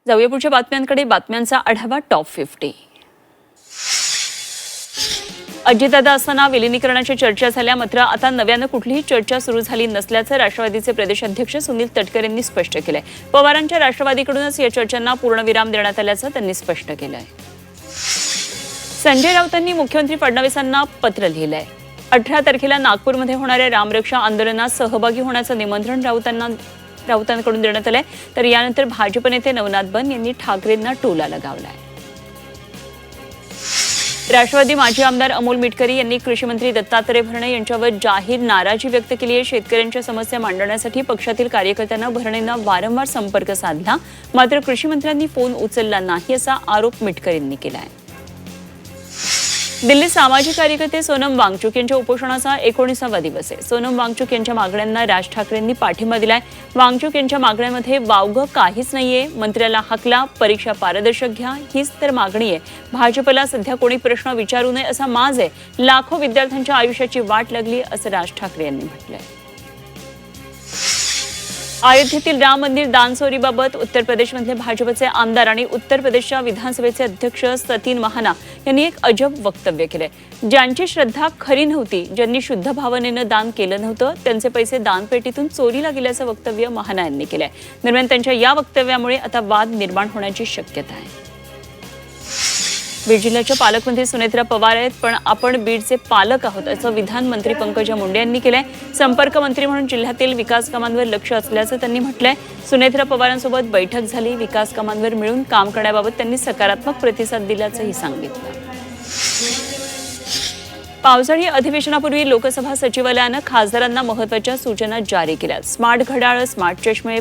जाऊया पुढच्या बातम्यांकडे. बातम्यांचा आढावा टॉप 50. अजितदादा असताना विलिनीकरणाची चर्चा झाल्या, मात्र आता नव्यानं कुठलीही चर्चा सुरू झाली नसल्याचं राष्ट्रवादीचे प्रदेशाध्यक्ष सुनील तटकरे यांनी स्पष्ट केलंय. पवारांच्या राष्ट्रवादीकडूनच या चर्चांना पूर्णविराम देण्यात आल्याचं त्यांनी स्पष्ट केलंय. संजय राऊतांनी मुख्यमंत्री फडणवीसांना पत्र लिहिलंय. 18 तारखेला नागपूरमध्ये होणाऱ्या रामरक्षा आंदोलनात सहभागी होण्याचं निमंत्रण राऊतांकडून देण्यात आलंय. तर यानंतर भाजप नेते नवनाथ बन यांनी ठाकरेंना टोला लगावलाय. राष्ट्रवादी माजी आमदार अमोल मिटकरी यांनी कृषी मंत्री दत्तात्रय भरणे यांच्यावर जाहीर नाराजी व्यक्त केली आहे. शेतकऱ्यांच्या समस्या मांडण्यासाठी पक्षातील कार्यकर्त्यांना भरणेंना वारंवार संपर्क साधला, मात्र कृषी मंत्र्यांनी फोन उचलला नाही असा आरोप मिटकरींनी केला आहे. दिल्लीत सामाजिक कार्यकर्ते सोनम वांगचुक यांच्या उपोषणाचा 19वा दिवस आहे. सोनम वांगचुक यांच्या मागण्यांना राज ठाकरेंनी पाठिंबा दिलाय. वांगचुक यांच्या मागण्यांमध्ये वावगं काहीच नाहीये. मंत्र्याला हाकला, परीक्षा पारदर्शक घ्या, हीच तर मागणी आहे. भाजपला सध्या कोणी प्रश्न विचारू नये असा माज आहे. लाखो विद्यार्थ्यांच्या आयुष्याची वाट लागली असं राज ठाकरे यांनी म्हटलंय. अयोध्येतील राम मंदिर दानचोरीबाबत उत्तर प्रदेशमधले भाजपचे आमदार आणि उत्तर प्रदेशच्या विधानसभेचे अध्यक्ष सतीन महाना यांनी एक अजब वक्तव्य केलंय. ज्यांची श्रद्धा खरी नव्हती, ज्यांनी शुद्ध भावनेनं दान केलं नव्हतं, त्यांचे पैसे दानपेटीतून चोरीला गेल्याचं वक्तव्य महाना यांनी केलंय. दरम्यान त्यांच्या या वक्तव्यामुळे आता वाद निर्माण होण्याची शक्यता आहे. बीड जिल्ह्याच्या पालकमंत्री सुनेत्रा पवार आहेत, पण आपण बीडचे पालक आहोत असं विधान मंत्री पंकजा मुंडे यांनी केलंय. संपर्क मंत्री म्हणून जिल्ह्यातील विकास कामांवर लक्ष असल्याचं त्यांनी म्हटलंय. सुनेत्रा पवारांसोबत बैठक झाली. विकास कामांवर मिळून काम करण्याबाबत त्यांनी सकारात्मक प्रतिसाद दिल्याचंही सांगितलं. पावसाळी अधिवेशनापूर्वी लोकसभा सचिवालयानं खासदारांना महत्त्वाच्या सूचना जारी केल्या. स्मार्ट घड्याळ, स्मार्ट चष्मे,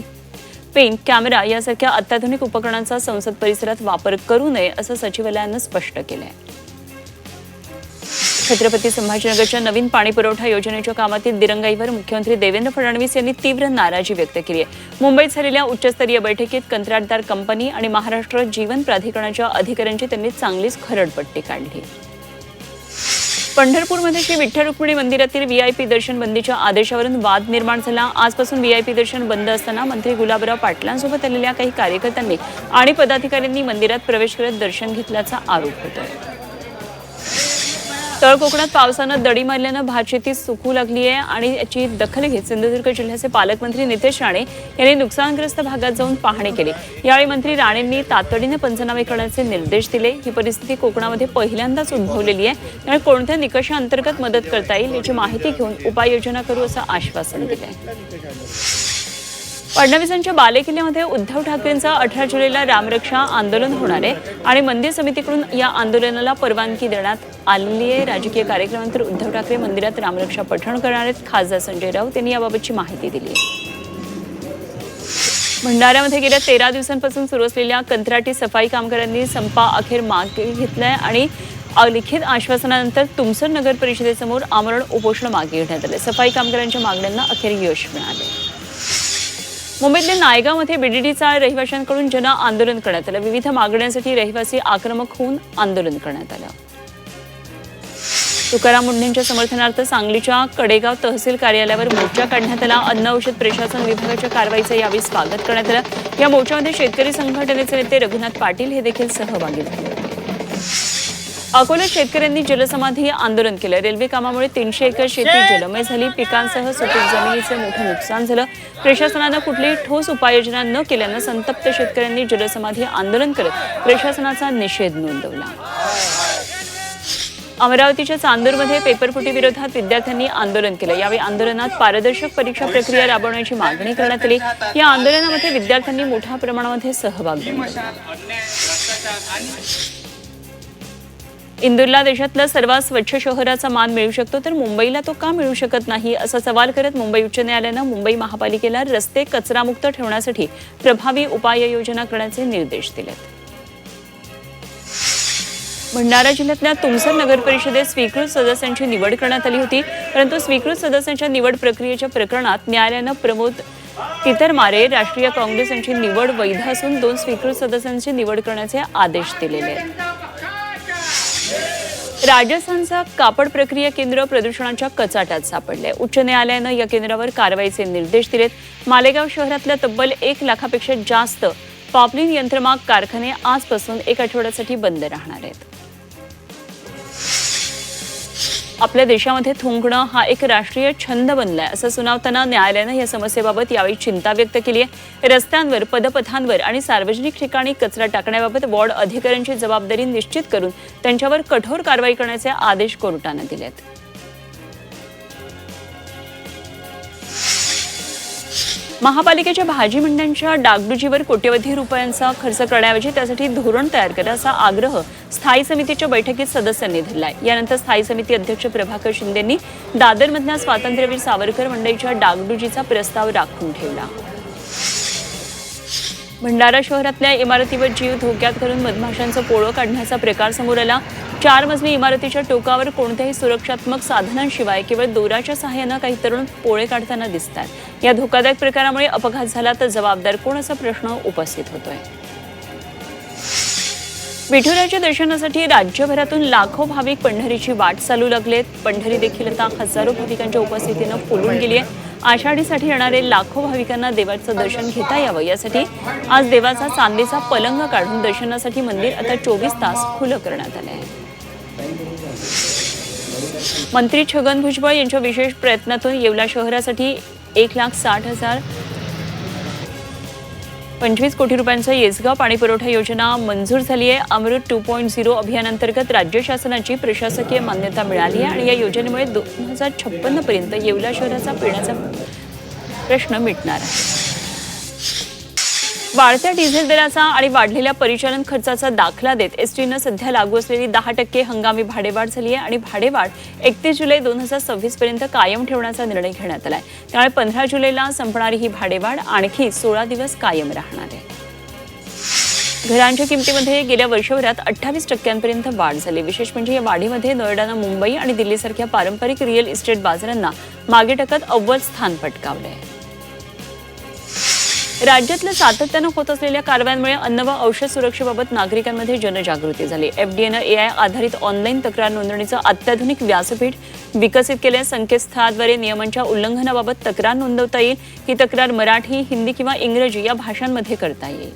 पेन, कॅमेरा यासारख्या अत्याधुनिक उपकरणांचा संसद परिसरात वापर करू नये असं सचिवालयानं स्पष्ट केलंय. छत्रपती संभाजीनगरच्या नवीन पाणी पुरवठा योजनेच्या कामातील दिरंगाईवर मुख्यमंत्री देवेंद्र फडणवीस यांनी तीव्र नाराजी व्यक्त केली आहे. मुंबईत झालेल्या उच्चस्तरीय बैठकीत कंत्राटदार कंपनी आणि महाराष्ट्र जीवन प्राधिकरणाच्या अधिकाऱ्यांची त्यांनी चांगलीच खरडपट्टी काढली. पंढरपूरमध्ये श्री विठ्ठल रुक्मिणी मंदिरातील व्हीआयपी दर्शन बंदीच्या आदेशावरून वाद निर्माण झाला. आजपासून व्हीआयपी दर्शन बंद असताना मंत्री गुलाबराव पाटलांसोबत आलेल्या काही कार्यकर्त्यांनी आणि पदाधिकाऱ्यांनी मंदिरात प्रवेश करत दर्शन घेतल्याचा आरोप होतोय. तळ कोकणात पावसानं दडी मारल्यानं भातशेती सुकू लागली आहे आणि याची दखल घेत सिंधुदुर्ग जिल्ह्याचे पालकमंत्री नितेश राणे यांनी नुकसानग्रस्त भागात जाऊन पाहणी केली. यावेळी मंत्री राणेंनी तातडीने पंचनामे करण्याचे निर्देश दिले. ही परिस्थिती कोकणामध्ये पहिल्यांदाच उद्भवलेली आहे, त्यामुळे कोणत्या निकषाअंतर्गत मदत करता येईल याची माहिती घेऊन उपाययोजना करू असं आश्वासन दिलंय. फडणवीसांच्या बालेकिल्ल्यामध्ये उद्धव ठाकरेंचा 18 जुलैला रामरक्षा आंदोलन होणार आहे आणि मंदिर समितीकडून या आंदोलनाला परवानगी देण्यात आलेली आहे. राजकीय कार्यक्रमानंतर उद्धव ठाकरे मंदिरात रामरक्षा पठण करणार आहेत. खासदार संजय राऊत यांनी याबाबतची माहिती दिली आहे. भंडाऱ्यामध्ये गेल्या 13 दिवसांपासून सुरू असलेल्या कंत्राटी सफाई कामगारांनी संपा अखेर मागे घेतलाय आणि लिखित आश्वासनानंतर तुमसर नगर परिषदेसमोर आमरण उपोषण मागे घेण्यात आले. सफाई कामगारांच्या मागण्यांना अखेर यश मिळाले. मुंबईतल्या नायगावमध्ये बीडीडीचा रहिवाशांकडून जन आंदोलन करण्यात आलं. विविध मागण्यांसाठी रहिवासी आक्रमक होऊन आंदोलन करण्यात आलं. तुकाराम मुंढेंच्या समर्थनार्थ सांगलीच्या कडेगाव तहसील कार्यालयावर मोर्चा काढण्यात आला. अन्न औषध प्रशासन विभागाच्या कारवाईचं यावेळी स्वागत करण्यात आलं. या मोर्चामध्ये शेतकरी संघटनेचे नेते रघुनाथ पाटील हे देखील सहभागी झाले. अकोल्यात शेतकऱ्यांनी जलसमाधी आंदोलन केलं. रेल्वे कामामुळे 300 एकर शेती जलमय झाली. पिकांसह सुपीक जमिनीचं मोठं नुकसान झालं. प्रशासनानं कुठलीही ठोस उपाययोजना न केल्यानं संतप्त शेतकऱ्यांनी जलसमाधी आंदोलन करत प्रशासनाचा निषेध नोंदवला. अमरावतीच्या चांदूरमध्ये पेपरफुटी विरोधात विद्यार्थ्यांनी आंदोलन केलं. यावेळी आंदोलनात पारदर्शक परीक्षा प्रक्रिया राबवण्याची मागणी करण्यात आली. या आंदोलनामध्ये विद्यार्थ्यांनी मोठ्या प्रमाणामध्ये सहभाग घेतला. इंदूरला देशातलं सर्वात स्वच्छ शहराचा मान मिळू शकतो, तर मुंबईला तो का मिळू शकत नाही असा सवाल करत मुंबई उच्च न्यायालयानं मुंबई महापालिकेला रस्ते कचरामुक्त ठेवण्यासाठी प्रभावी उपाययोजना करण्याचे निर्देश दिलेत. भंडारा जिल्ह्यातल्या तुमसर नगर परिषदेत स्वीकृत सदस्यांची निवड करण्यात आली होती, परंतु स्वीकृत सदस्यांच्या निवड प्रक्रियेच्या प्रकरणात न्यायालयानं प्रमोद तितरमारे, राष्ट्रीय काँग्रेस यांची निवड वैध असून 2 स्वीकृत सदस्यांची निवड करण्याचे आदेश दिलेले आहेत. राजस्थानचा कापड प्रक्रिया केंद्र प्रदूषणाच्या कचाट्यात सापडले. उच्च न्यायालयानं या केंद्रावर कारवाईचे निर्देश दिलेत. मालेगाव शहरातल्या तब्बल 1 लाखापेक्षा जास्त पॉपलिन यंत्रमाग कारखाने आजपासून 1 आठवड्यासाठी बंद राहणार आहेत. आपल्या देशामध्ये थुंकणं हा एक राष्ट्रीय छंद बनलाय असं सुनावताना न्यायालयानं या समस्येबाबत यावेळी चिंता व्यक्त केली आहे. रस्त्यांवर, पदपथांवर आणि सार्वजनिक ठिकाणी कचरा टाकण्याबाबत वॉर्ड अधिकाऱ्यांची जबाबदारी निश्चित करून त्यांच्यावर कठोर कारवाई करण्याचे आदेश कोर्टानं दिलेत. महापालिकेच्या भाजी मंडयांच्या डागडुजीवर कोट्यवधी रुपयांचा खर्च करण्याऐवजी त्यासाठी धोरण तयार करा असा आग्रह स्थायी समितीच्या बैठकीत सदस्यांनी धरलाय. यानंतर स्थायी समिती अध्यक्ष प्रभाकर शिंदेंनी दादरमधल्या स्वातंत्र्यवीर सावरकर मंडईच्या डागडुजीचा प्रस्ताव राखून ठेवला. भंडारा शहरातल्या इमारतीवर जीव धोक्यात घालून मधमाशांचं पोळं काढण्याचा प्रकार समोर आला. 4 मजली इमारतीच्या टोकावर कोणत्याही सुरक्षात्मक साधनांशिवाय केवळ दोराच्या सहाय्यानं काही तरुण पोळे काढताना दिसतात. या धोकादायक प्रकारामुळे अपघात झाला तर जबाबदार कोण असा प्रश्न उपस्थित होतोय. विठुरायाच्या दर्शनासाठी राज्यभरातून लाखो भाविक पंढरीची वाट चालू लागलेत. पंढरी देखील आता हजारो भाविकांच्या उपस्थितीनं फुलून गेली आहे. आषाढीसाठी येणारे लाखो भाविकांना देवाचं दर्शन घेता यावं यासाठी आज देवाचा चांदीचा पलंग काढून दर्शनासाठी मंदिर आता 24 तास खुलं करण्यात आलं आहे. मंत्री छगन भुजबळ यांच्या विशेष प्रयत्नातून येवला शहरासाठी 1,60,025 कोटी रुपयांचा येसगाव पाणीपुरवठा योजना मंजूर झाली आहे. अमृत 2.0 अभियानांतर्गत राज्य शासनाची प्रशासकीय मान्यता मिळाली आहे आणि या योजनेमुळे 2056 पर्यंत येवला शहराचा पिण्याचा प्रश्न मिटणार आहे. वाढत्या डिझेल दराचा आणि वाढलेल्या परिचालन खर्चाचा दाखला देत एसटीनं सध्या लागू असलेली 10% हंगामी भाडेवाढ झाली आहे आणि भाडेवाढ 31 जुलै 2026 पर्यंत कायम ठेवण्याचा निर्णय घेण्यात आलाय. त्यामुळे 15 जुलैला संपणारी ही भाडेवाढ आणखी 16 दिवस कायम राहणार आहे. घरांच्या किमतीमध्ये गेल्या वर्षभरात 28% वाढ झाली. विशेष म्हणजे या वाढीमध्ये नोएडानं मुंबई आणि दिल्लीसारख्या पारंपरिक रिअल इस्टेट बाजारांना मागे टाकत अव्वल स्थान पटकावलं आहे. राज्यातल्या सातत्यानं होत असलेल्या कारवायांमुळे अन्न व औषध सुरक्षेबाबत नागरिकांमध्ये जनजागृती झाली. एफडीएनं AI आधारित ऑनलाईन तक्रार नोंदणीचं अत्याधुनिक व्यासपीठ विकसित केले. संकेतस्थळाद्वारे नियमांच्या उल्लंघनाबाबत तक्रार नोंदवता येईल. ही तक्रार मराठी, हिंदी किंवा इंग्रजी या भाषांमध्ये करता येईल.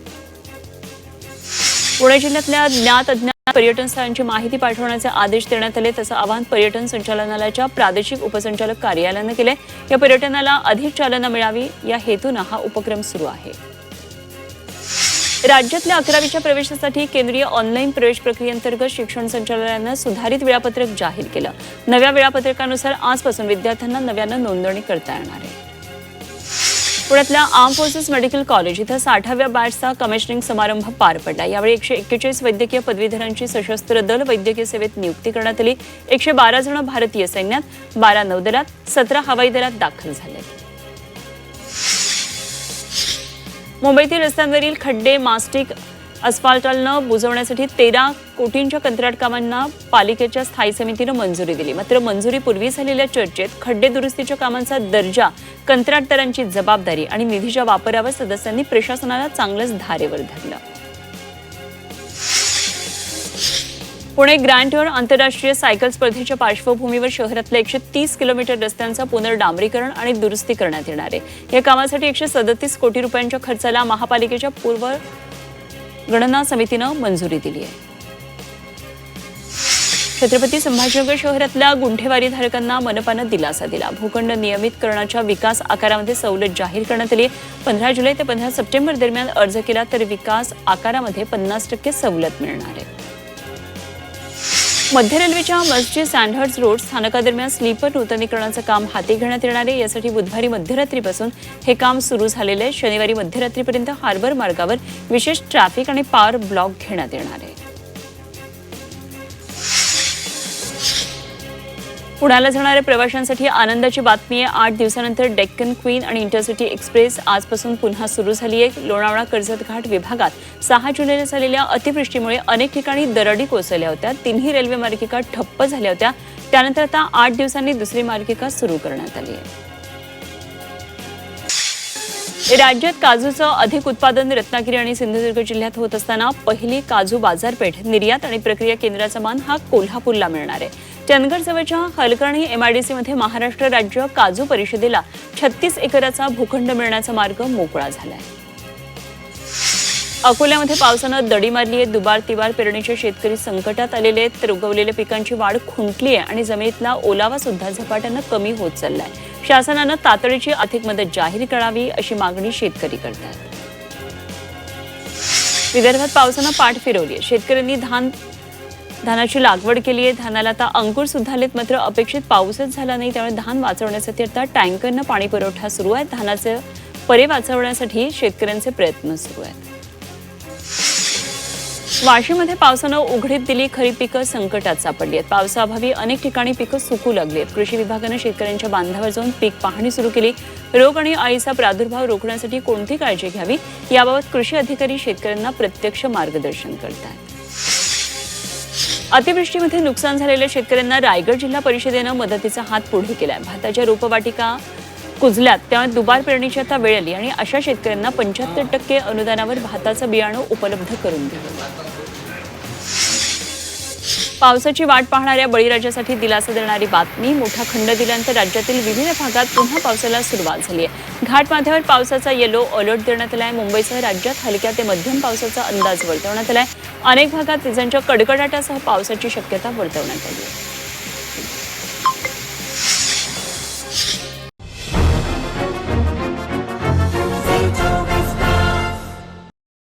पुणे जिल्ह्यातल्या ज्ञात अज्ञात पर्यटन स्थळांची माहिती पाठवण्याचे आदेश देण्यात आले. तसं आवाहन पर्यटन संचालनालयाच्या प्रादेशिक उपसंचालक कार्यालयानं केले. या पर्यटनाला अधिक चालना मिळावी या हेतूनं हा उपक्रम सुरू आहे. राज्यातल्या 11वीच्या प्रवेशासाठी केंद्रीय ऑनलाईन प्रवेश प्रक्रियेअंतर्गत शिक्षण संचालनालयानं सुधारित वेळापत्रक जाहीर केलं. नव्या वेळापत्रकानुसार आजपासून विद्यार्थ्यांना नव्यानं नोंदणी करता येणार आहे. पुण्यातल्या आर्म फोर्सेस मेडिकल कॉलेज इथं 60व्या बॅचचा कमिशनिंग समारंभ पार पडला. यावेळी 141 वैद्यकीय पदवीधरांची सशस्त्र दल वैद्यकीय सेवेत नियुक्ती करण्यात आली. 112 जण भारतीय सैन्यात, 12 नौदलात, 17 हवाई दलात दाखल झाले. मुंबईतील रस्त्यांवरील खड्डे, मास्टिक, अस्फाल्टनं बुजवण्यासाठी 13 कोटींच्या कंत्राट कामांना पालिकेच्या स्थायी समितीनं मंजुरी दिली. मात्र मंजुरीपूर्वी झालेल्या चर्चेत खड्डे दुरुस्तीच्या कामांचा दर्जा, कंत्राटदारांची जबाबदारी आणि निधीच्या वापरावर सदस्यांनी प्रशासनाला चांगलंच धारेवर धरलं. पुणे ग्रँड टूर आंतरराष्ट्रीय सायकल स्पर्धेच्या पार्श्वभूमीवर शहरातल्या 130 किलोमीटर रस्त्यांचं पुनर्डांबरीकरण आणि दुरुस्ती करण्यात येणार आहे. या कामासाठी 137 कोटी रुपयांच्या खर्चाला महापालिकेच्या पूर्व गणना समितीनं मंजुरी दिली आहे. छत्रपती संभाजीनगर शहरातल्या गुंठेवारीधारकांना मनपानं दिलासा दिला. भूखंड नियमितकरणाच्या विकास आकारामध्ये सवलत जाहीर करण्यात आली. 15 जुलै ते 15 सप्टेंबर दरम्यान अर्ज केला तर विकास आकारामध्ये 50% सवलत मिळणार आहे. मध्य रेल्वेच्या मस्जिद सँडहर्ट्स रोड स्थानकादरम्यान स्लीपर नूतनीकरणाचं काम हाती घेण्यात येणार आहे. यासाठी बुधवारी मध्यरात्रीपासून हे काम सुरू झालेलं आहे. शनिवारी मध्यरात्रीपर्यंत हार्बर मार्गावर विशेष ट्रॅफिक आणि पॉवर ब्लॉक घेण्यात येणार आहे. पुण्याला जाणाऱ्या प्रवाशांसाठी आनंदाची बातमी आहे. 8 दिवसानंतर डेक्कन क्वीन आणि इंटरसिटी एक्सप्रेस आजपासून पुन्हा सुरू झाली आहे. लोणावळा कर्जत घाट विभागात 6 जुलैला झालेल्या अतिवृष्टीमुळे अनेक ठिकाणी दरडी कोसळल्या होत्या. 3ही रेल्वे मार्गिका ठप्प झाल्या होत्या. त्यानंतर आता 8 दिवसांनी दुसरी मार्गिका सुरू करण्यात आली आहे. राज्यात काजूचं अधिक उत्पादन रत्नागिरी आणि सिंधुदुर्ग जिल्ह्यात होत असताना पहिली काजू बाजारपेठ, निर्यात आणि प्रक्रिया केंद्राचा मान हा कोल्हापूरला मिळणार आहे. चंदगड जवळच्या हलकर्णी MIDC मध्ये महाराष्ट्र राज्य काजू परिषदेला 36 एकराचा भूखंड मिळण्याचा मार्ग मोकळा झालाय. अकोल्यामध्ये पावसानं दडी मारली आहे. दुबार तिबार पेरणीचे शेतकरी संकटात आलेले आहेत. तर उगवलेल्या पिकांची वाढ खुंटली आहे आणि जमिनीतला ओलावा सुद्धा झपाट्यानं कमी होत चाललाय. शासनानं तातडीची आर्थिक मदत जाहीर करावी अशी मागणी शेतकरी करतात. विदर्भात पावसानं पाठ फिरवली आहे. शेतकऱ्यांनी धानाची लागवड केली आहे. धानाला आता अंकुर सुद्धा आलेत, मात्र अपेक्षित पाऊसच झाला नाही. त्यामुळे धान वाचवण्यासाठी आता टँकरनं पाणी पुरवठा सुरू आहे. धानाचे परे वाचवण्यासाठी शेतकऱ्यांचे प्रयत्न सुरू आहेत. वाशीमध्ये पावसानं उघडीप दिली. खरीप पिकं संकटात सापडली आहेत. पावसाअभावी अनेक ठिकाणी पिकं सुकू लागली आहेत. कृषी विभागानं शेतकऱ्यांच्या बांधावर जाऊन पीक पाहणी सुरू केली. रोग आणि अळीचा प्रादुर्भाव रोखण्यासाठी कोणती काळजी घ्यावी याबाबत कृषी अधिकारी शेतकऱ्यांना प्रत्यक्ष मार्गदर्शन करतात. अतिवृष्टीमध्ये नुकसान झालेल्या शेतकऱ्यांना रायगड जिल्हा परिषदेनं मदतीचा हात पुढे केलाय. भाताच्या रोपवाटिका कुजल्यात, त्यामुळे दुबार पेरणीची आता वेळ आली आणि अशा शेतकऱ्यांना 75% अनुदानावर भाताचं बियाणं उपलब्ध करून दिलं. पावसाची वाट पाहणाऱ्या बळीराजासाठी दिलासा देणारी बातमी. मोठा खंड दिल्यानंतर राज्यातील विविध भागात पुन्हा पावसाला सुरुवात झाली आहे. घाटमाथ्यावर पावसाचा येलो अलर्ट देण्यात आलाय. मुंबईसह राज्यात हलक्या ते मध्यम पावसाचा अंदाज वर्तवण्यात आलाय. अनेक भागात विजांच्या कडकडाटासह पावसाची शक्यता वर्तवण्यात आली आहे.